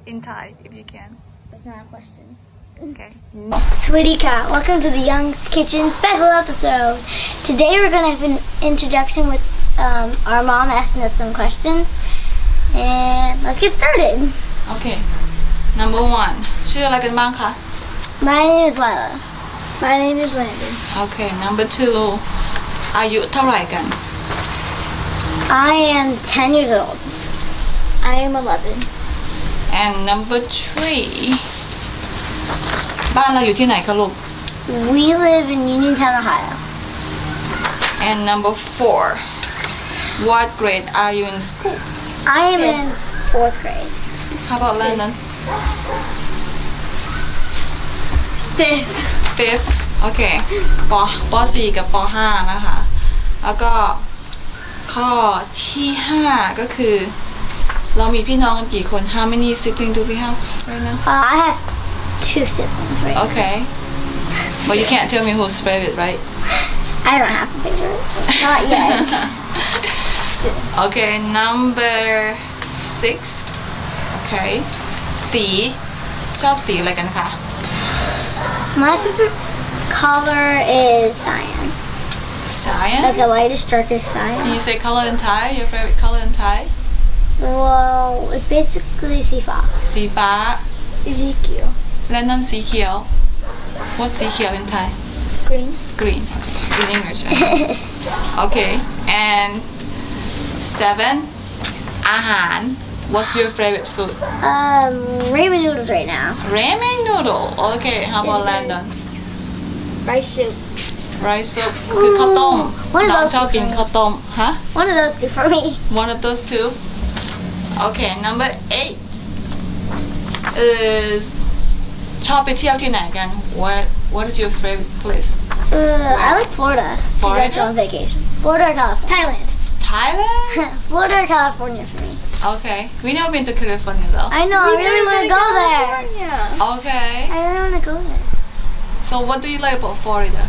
in Thai if you can. That's not a question. Okay. Sweetie Cat, welcome to the Young's Kitchen special episode. Today we're going to have an introduction with our mom asking us some questions. And let's get started. Okay. Number 1. ชื่ออะไรกันบ้างคะ My name is Lila. My name is Landon. Okay. Number 2. อายุเท่าไหร่กัน I am 10 years old. I am 11. And number 3. บ้านเราอยู่ที่ไหนคะลูก We live in Uniontown, Ohio. And number 4. What grade are you in school? I am in 4th grade. How about Landon? 5th. 5th โอเคป .4 กับป .5 นะคะแล้วก็ข้อที่ 5 ก็คือเรามีพี่น้องกันกี่คน How many siblings do we have right now? I have 2 siblings right now. Okay. But you can't tell me who's favorite, right? I don't have a favorite. Not yet. Okay, number 6. Okay. สีชอบสีอะไรกันคะ My favorite color is cyan. Cyan? Like the lightest, darkest Can cyan. you say color in Thai? Your favorite color in Thai? Well, it's basically sifa. สีฟ้า Ezekiel. และนั่นสีเขียว What's สีเขียว in Thai? Green. Green. In English. Right? Okay. And 7. อาหาร What's your favorite food? Ramen noodles right now. Ramen noodle. Okay. How about Landon? Rice soup. Rice soup คือข้าวต้ม One of น้อง those ชอบกิน two. ข้าวต้มฮะ One of those two for me. One of those two. Okay. Number 8 is ชอบไปเที่ยวที่ไหนกัน What is your favorite place? I like Florida. Florida? To go on vacation. Florida or California? Thailand? Thailand. Florida or California for me. Okay. We never been to California though. I know. I really want to go there. Okay. I really want to go there. So what do you like about Florida?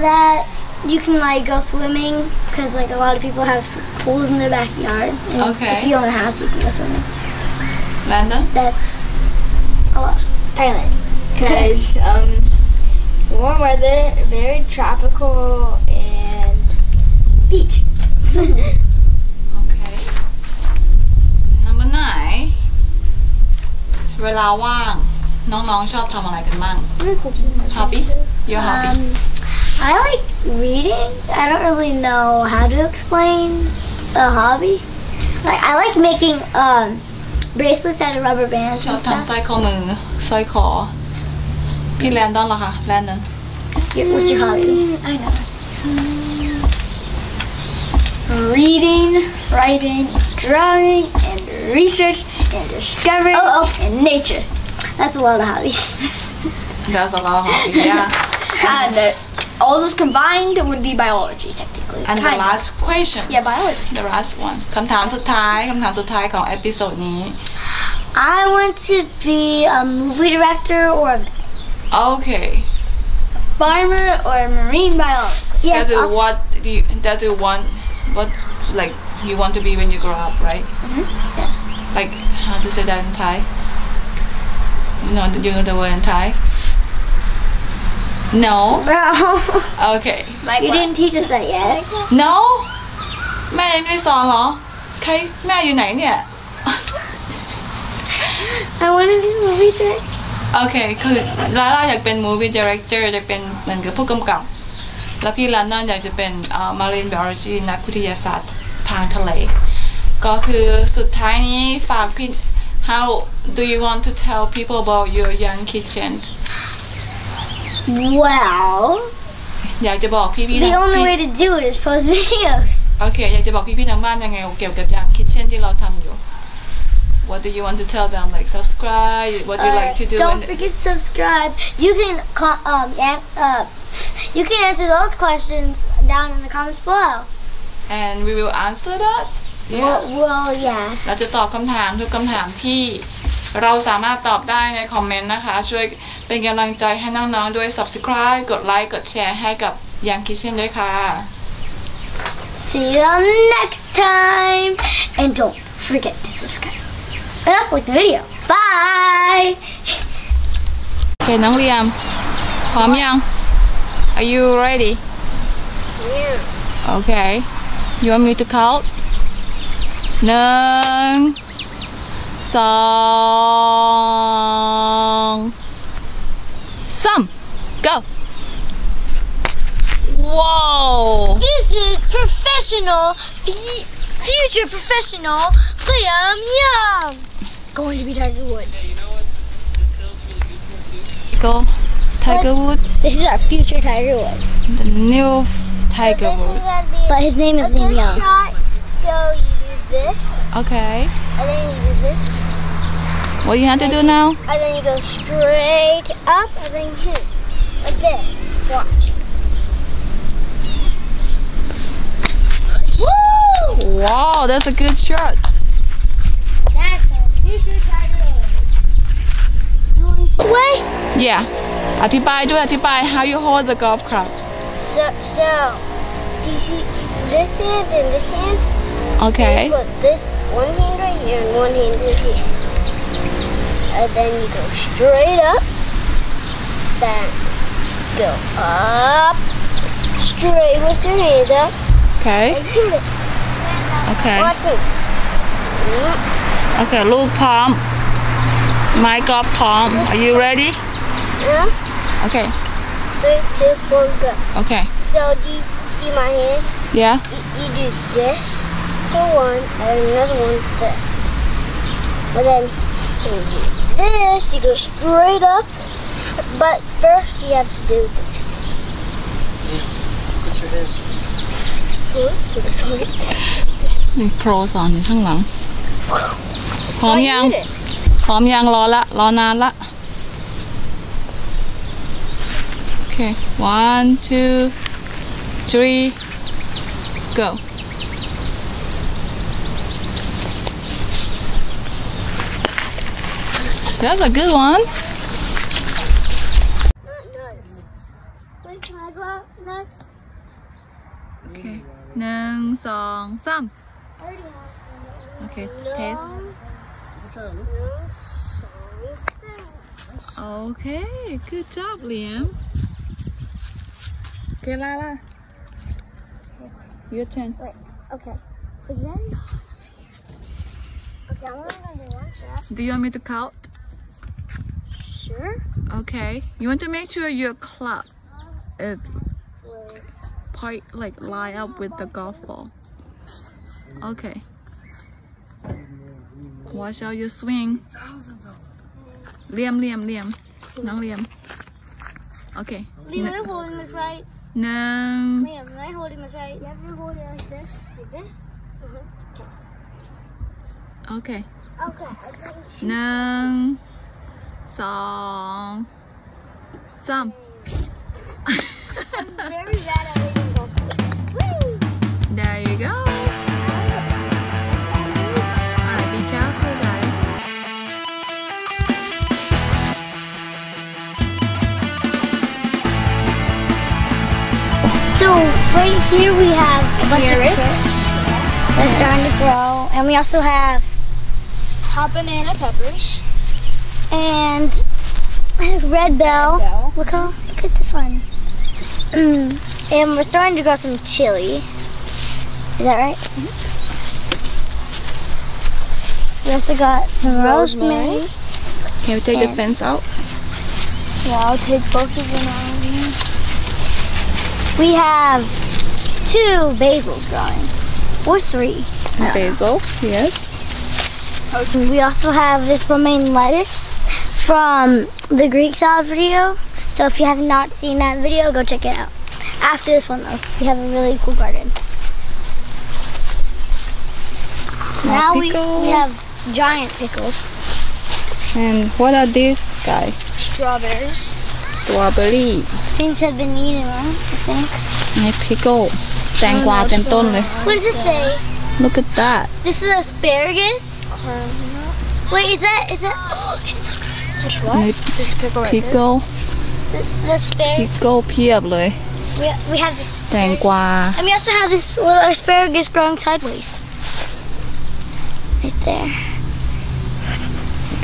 That you can like go swimming because like a lot of people have pools in their backyard. And Okay. If you own a house, you can go swimming. Landon? That's a lot. Thailand. Because warm weather, very tropical, and Beach. Okay. Number 9 เวลาว่างน้องๆชอบทำอะไรกันบ้าง Hobby? Your hobby? I like reading. I don't really know how to explain the hobby. Like I like making bracelets out of rubber bands ชอบ and ทำส stuff. ร้อยข้อมือสร้อยคอพี่แลนดอนเหรอคะแลนดอน What's your hobby? I know. Reading, writing, drawing, and research, and discovery, and nature. That's a lot of hobbies. That's a lot of hobby yeah And all those combined would be biology, technically. And the Kind of. last question Yeah, biology. The last one คำถามสุดท้ายของเอพิโซดนี้ I want to be a movie director or a Okay Farmer or marine biologist. yes. That's I'll- what does it want what like you want to be when you grow up right Yeah. Like how to say that in Thai you know the word in Thai No Bro, Okay you didn't teach us that yet. No แม่ยังไม่ได้สอนเหรอใครแม่อยู่ไหนเนี่ย I want to be a movie director. โอเคคือลาล่าอยากเป็น movie director จะเป็นเหมือนกับผู้กำกับแล้วพี่ลานนอนอยากจะเป็นmarine biology นักวิทยาศาสตร์ทางทะเลก็คือสุดท้ายนี้ฝากพี่ How do you want to tell people about your young kitchens Well, อยากจะบอกพี่ๆ the only way to do it is post videos. โอเคอยากจะบอกพี่ๆทางบ้านยังไงเกี่ยวกับ young kitchen ที่เราทำอยู่ What do you want to tell them like subscribe What do you like to do Don't forget to subscribe. You can you can answer those questions down in the comments below. And we will answer that Well, yeah. เราจะตอบคำถามทุกคำถามที่เราสามารถตอบได้ในคอมเมนต์นะคะช่วยเป็นกำลังใจให้น้องๆด้วย subscribe กดไลค์กดแชร์ให้กับ Young Kitchen ด้วยค่ะ See you next time. And don't forget to subscribe. And let's like the video. Bye. โอเคน้องเรียมพร้อมยัง Are you ready Yeah. Okay You want me to count 1 2 3 Go Whoa This is professional, future professional Liam Young. Going to be Tiger Woods. Go Tiger Woods This is our future Tiger Woods. The new Tiger Woods But his name is Liam Young. Shot. So you do this, Okay and then you do this, What you have to do now and then you go straight up, and then you hit like this. Watch. Woo! Wow that's a good shot That's a future Tiger Woods. You want to see? Way? Yeah อธิบายด้วยอธิบาย how you hold the golf club So, do you see this hand and this hand? Okay You put this one hand right here and one hand right here. And then you go straight up. Then go up. Straight with your hands up. Okay And hit it. Okay Watch this. Okay ลูกพร้อมไม้กอล์ฟพร้อม Are you ready Yeah. Okay 3, 2, 1, go. Okay So do you see my hands? Yeah You do this for one, and another one this. And then you do this, you go straight up. But first you have to do this. Switch your hands. มีโปรสอนอยู่ข้างหลังพร้อมยัง พร้อมยังรอนานละ Okay 1 2 3 Go That's a good one Not nice. Wait, can I go out next? Okay 1 2 3 I already have. Okay taste Try on this. Okay good job Liam Okay Lala Your turn Wait, okay. But then, okay, I'm only gonna do one shot. Do you want me to count? Sure. Okay. You want to make sure your club is Wait. like line up with the golf ball. Okay. Watch out your swing. Liam. Nong Liam. Okay. Liam, am I holding this right? Nong. Liam, am I holding this right? You have to hold it like this. Like this? Okay. Okay. Okay. 1 2 3 I'm very bad at reading golf clubs. Woo! There you go. Alright, be careful guys. So right here we have a bunch of carrots. They're starting to grow, and we also have Hot banana peppers. and red bell. Look at this one. And we're starting to grow some chili. Is that right? We also got some rosemary. Can we take the And- fence out? Yeah, I'll take both of them out. We have 2 basils growing, or 3. Basil, yes. We also have this romaine lettuce from the Greek salad video. So if you have not seen that video, go check it out. After this one though, we have a really cool garden. Now we pickle. have giant pickles. And what are these guys? Strawberries. Strawberry. Things have been eaten them, I think. ใน pickle แตงกวาเต็มต้นเลย What does it say? Look at that. This is asparagus? Wait, is that, oh, it's so good. There's ใน what? There's a pickle right pickle The asparagus. pickle เพียบเลย We have this แตงกวา and we also have this little asparagus growing sideways. Right there.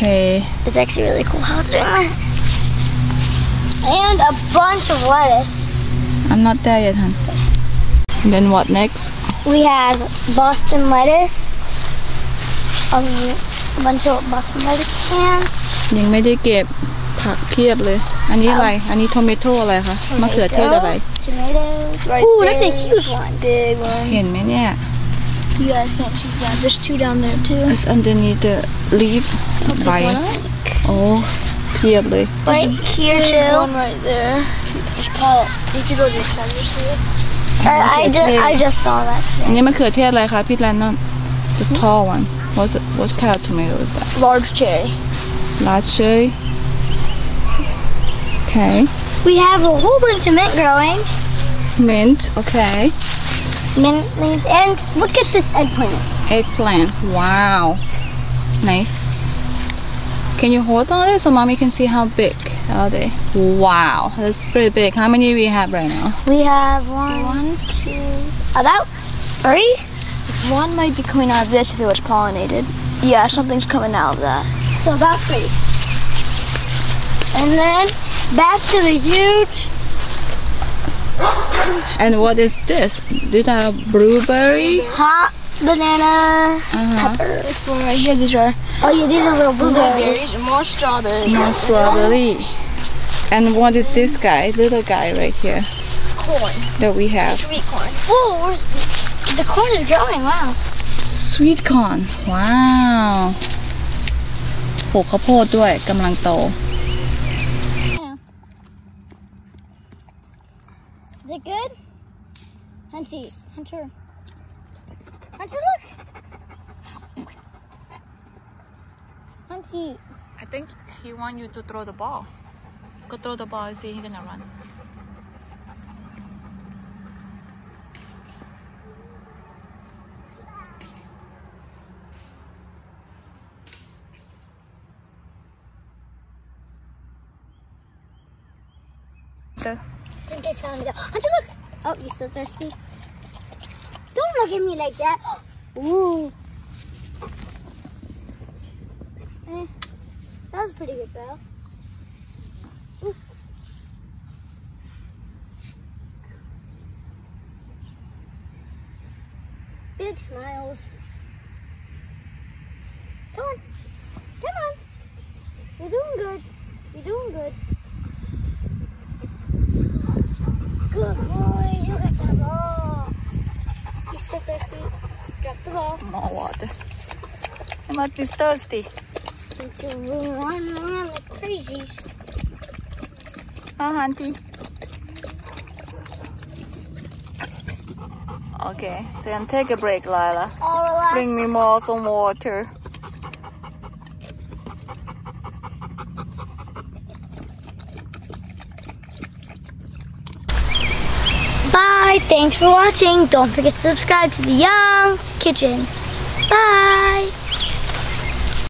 Okay. It's actually really cool how it's doing that. And a bunch of lettuce. I'm not there yet, hon. And then what next? We have Boston lettuce. A bunch of Boston lettuce cans. ยังไม่ได้เก็บผักเพียบเลย อันนี้อะไร อันนี้ tomato อะไรคะ มะเขือเทศอะไร Tomatoes. Right Ooh, there. that's a huge one. Big one. เห็นไหมเนี่ย You guys can't see that. There's two down there too. It's underneath the leaf Pick ใบ one up. โอ้เพียบเลย Right here Big too. one right there. It's Paul. If you go to the center, see it? I just saw that. อันนี้มะเขือเทศอะไรคะพี่แลนนอน The tall one what kind of tomato is that Large cherry. large cherry okay We have a whole bunch of mint growing. mint okay Mint leaves. And look at this eggplant. eggplant wow ไหน can you hold on it so mommy can see how big are they wow that's pretty big how many we have right now We have one, two, about 3. One might be coming out of this if it was pollinated. Yeah, something's coming out of that. So about 3. And then back to the huge. and what is this these are blueberry Hot banana uh-huh. peppers. Well, right here, these are Oh yeah, these are little blueberries. blueberries and more strawberries. more strawberry and what is this guy little guy right here Corn. that we have Sweet corn. Whoa, the corn is growing. Wow. sweet corn ว้าวปลูกข้าวโพดด้วยกำลังโต Is it good? Hunter, look. Hunty. I think he want you to throw the ball go throw the ball and see he's gonna run I think I found it. Hunter, look. Oh, you're so thirsty. Don't look at me like that. Ooh. That was pretty good, Belle. Ooh. Big smiles. Come on. Come on. You're doing good. You're doing good. Good boy. You got the ball. You're so thirsty. Drop the ball. more water he must be thirsty Run around like crazies. auntie okay so then take a break Lila All relax. bring me some water Bye. Thanks for watching. Don't forget to subscribe to the Young's Kitchen. Bye.